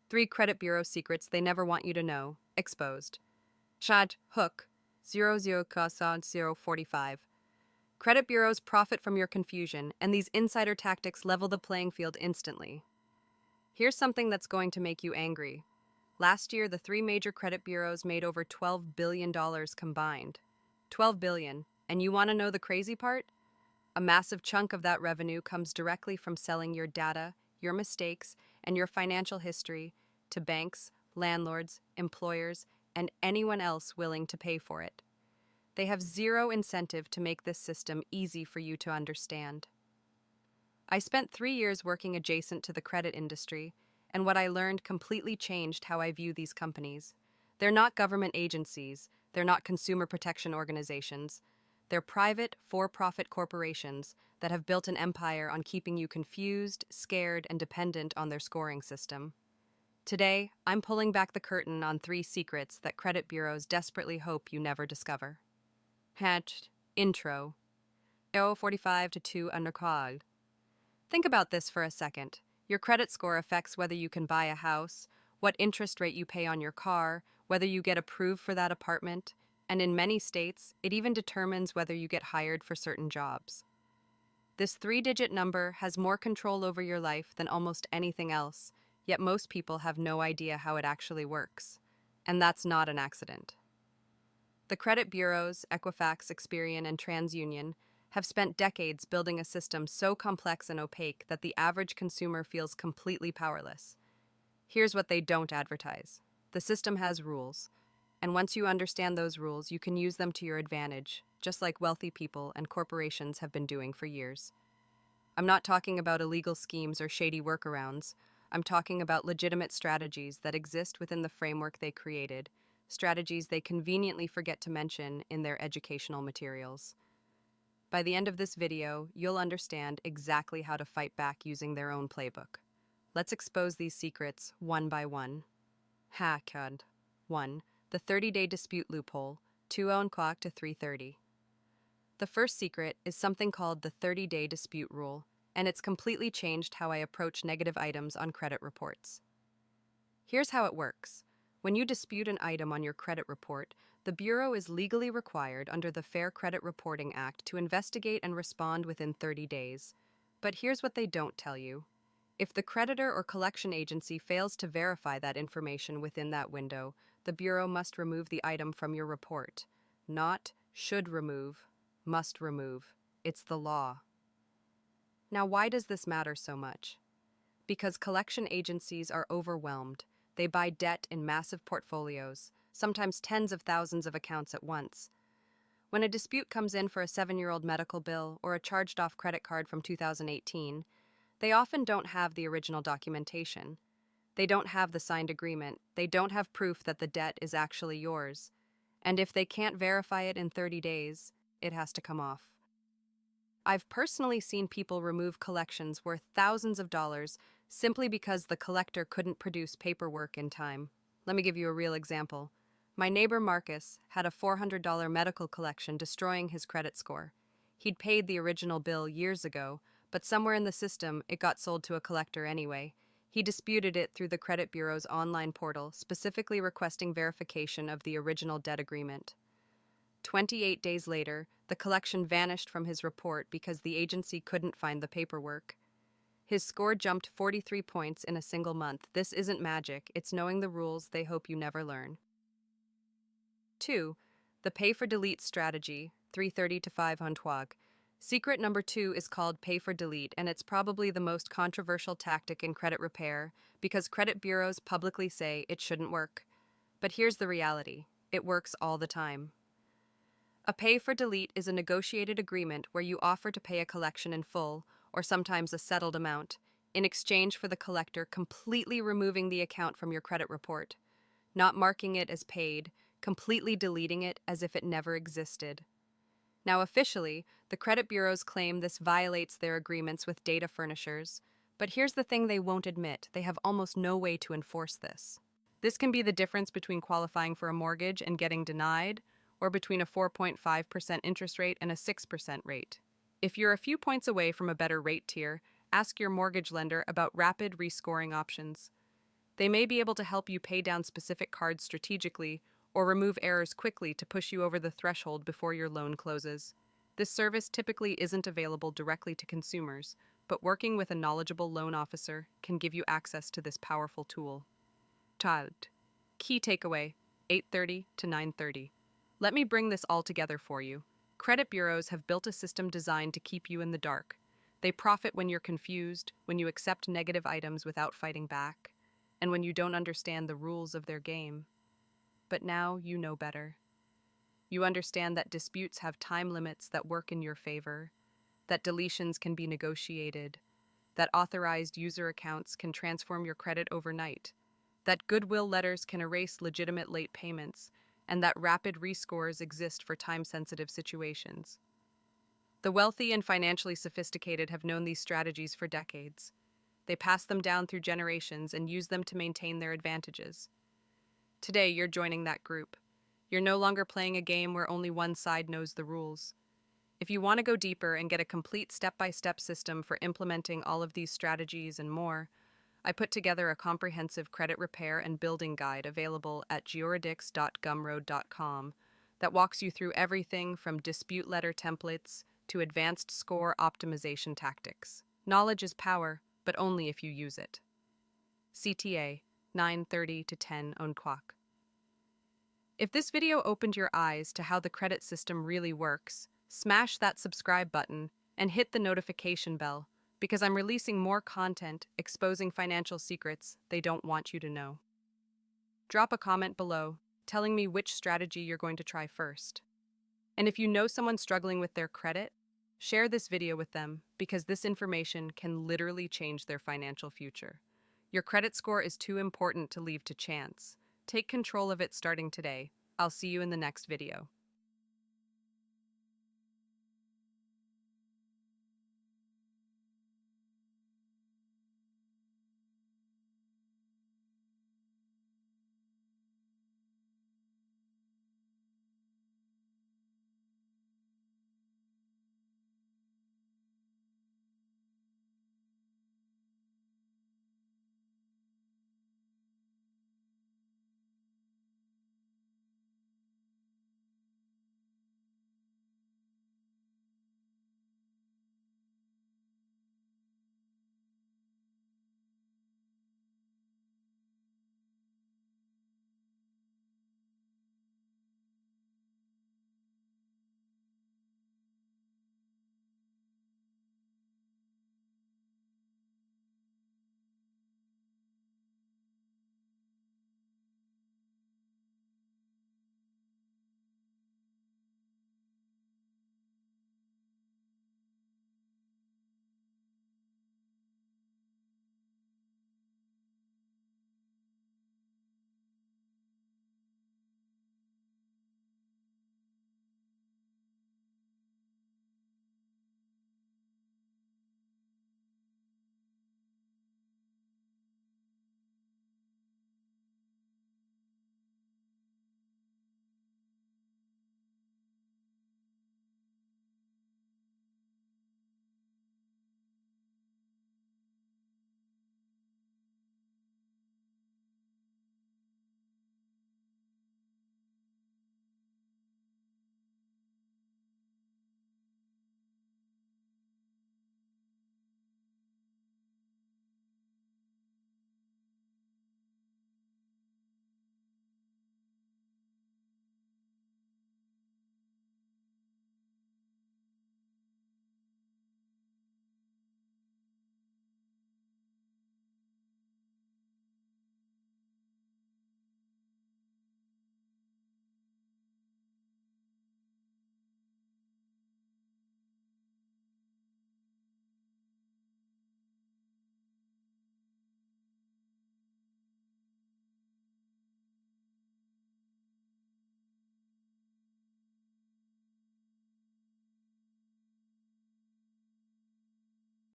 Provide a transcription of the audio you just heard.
3 credit bureau secrets they never want you to know. Exposed. Shad Hook 045. Credit bureaus profit from your confusion, and these insider tactics level the playing field instantly. Here's something that's going to make you angry. Last year, the 3 major credit bureaus made over $12 billion combined. $12 billion. And you want to know the crazy part? A massive chunk of that revenue comes directly from selling your data, your mistakes, and your financial history to banks, landlords, employers, and anyone else willing to pay for it. They have zero incentive to make this system easy for you to understand. I spent 3 years working adjacent to the credit industry, and what I learned completely changed how I view these companies. They're not government agencies, they're not consumer protection organizations. They're private, for-profit corporations that have built an empire on keeping you confused, scared, and dependent on their scoring system. Today, I'm pulling back the curtain on 3 secrets that credit bureaus desperately hope you never discover. Hatched. Intro. 045 to 2 undercog. Think about this for a second. Your credit score affects whether you can buy a house, what interest rate you pay on your car, whether you get approved for that apartment, and in many states, it even determines whether you get hired for certain jobs. This 3-digit number has more control over your life than almost anything else, yet most people have no idea how it actually works. And that's not an accident. The credit bureaus, Equifax, Experian, and TransUnion, have spent decades building a system so complex and opaque that the average consumer feels completely powerless. Here's what they don't advertise. The system has rules. And once you understand those rules, you can use them to your advantage, just like wealthy people and corporations have been doing for years. I'm not talking about illegal schemes or shady workarounds. I'm talking about legitimate strategies that exist within the framework they created, strategies they conveniently forget to mention in their educational materials. By the end of this video, you'll understand exactly how to fight back using their own playbook. Let's expose these secrets one by one. Hackad. 1. The 30-day dispute loophole, 2:00 to 3:30. The first secret is something called the 30-day dispute rule, and it's completely changed how I approach negative items on credit reports. Here's how it works. When you dispute an item on your credit report, the Bureau is legally required under the Fair Credit Reporting Act to investigate and respond within 30 days. But here's what they don't tell you. If the creditor or collection agency fails to verify that information within that window, the Bureau must remove the item from your report. Not should remove, must remove. It's the law. Now, why does this matter so much? Because collection agencies are overwhelmed. They buy debt in massive portfolios, sometimes tens of thousands of accounts at once. When a dispute comes in for a 7-year-old medical bill or a charged-off credit card from 2018, they often don't have the original documentation. They don't have the signed agreement. They don't have proof that the debt is actually yours. And if they can't verify it in 30 days, it has to come off. I've personally seen people remove collections worth thousands of dollars simply because the collector couldn't produce paperwork in time. Let me give you a real example. My neighbor Marcus had a $400 medical collection destroying his credit score. He'd paid the original bill years ago, but somewhere in the system it got sold to a collector anyway. He disputed it through the credit bureau's online portal, specifically requesting verification of the original debt agreement. 28 days later, the collection vanished from his report because the agency couldn't find the paperwork. His score jumped 43 points in a single month. This isn't magic, it's knowing the rules they hope you never learn. 2. The pay-for-delete strategy, 3:30 to 5:00. Secret number 2 is called pay-for-delete, and it's probably the most controversial tactic in credit repair because credit bureaus publicly say it shouldn't work. But here's the reality. It works all the time. A pay-for-delete is a negotiated agreement where you offer to pay a collection in full, or sometimes a settled amount, in exchange for the collector completely removing the account from your credit report, not marking it as paid, completely deleting it as if it never existed. Now, officially, the credit bureaus claim this violates their agreements with data furnishers, but here's the thing they won't admit: they have almost no way to enforce this. This can be the difference between qualifying for a mortgage and getting denied, or between a 4.5% interest rate and a 6% rate. If you're a few points away from a better rate tier, ask your mortgage lender about rapid rescoring options. They may be able to help you pay down specific cards strategically or remove errors quickly to push you over the threshold before your loan closes. This service typically isn't available directly to consumers, but working with a knowledgeable loan officer can give you access to this powerful tool. Child. Key takeaway, 8:30 to 9:30. Let me bring this all together for you. Credit bureaus have built a system designed to keep you in the dark. They profit when you're confused, when you accept negative items without fighting back, and when you don't understand the rules of their game. But now you know better. You understand that disputes have time limits that work in your favor, that deletions can be negotiated, that authorized user accounts can transform your credit overnight, that goodwill letters can erase legitimate late payments, and that rapid rescores exist for time-sensitive situations. The wealthy and financially sophisticated have known these strategies for decades. They pass them down through generations and use them to maintain their advantages. Today, you're joining that group. You're no longer playing a game where only one side knows the rules. If you want to go deeper and get a complete step-by-step system for implementing all of these strategies and more, I put together a comprehensive credit repair and building guide available at georadix.gumroad.com that walks you through everything from dispute letter templates to advanced score optimization tactics. Knowledge is power, but only if you use it. CTA 9:30 to 10 on Quack. If this video opened your eyes to how the credit system really works, smash that subscribe button and hit the notification bell because I'm releasing more content exposing financial secrets they don't want you to know. Drop a comment below telling me which strategy you're going to try first. And if you know someone struggling with their credit, share this video with them because this information can literally change their financial future. Your credit score is too important to leave to chance. Take control of it starting today. I'll see you in the next video.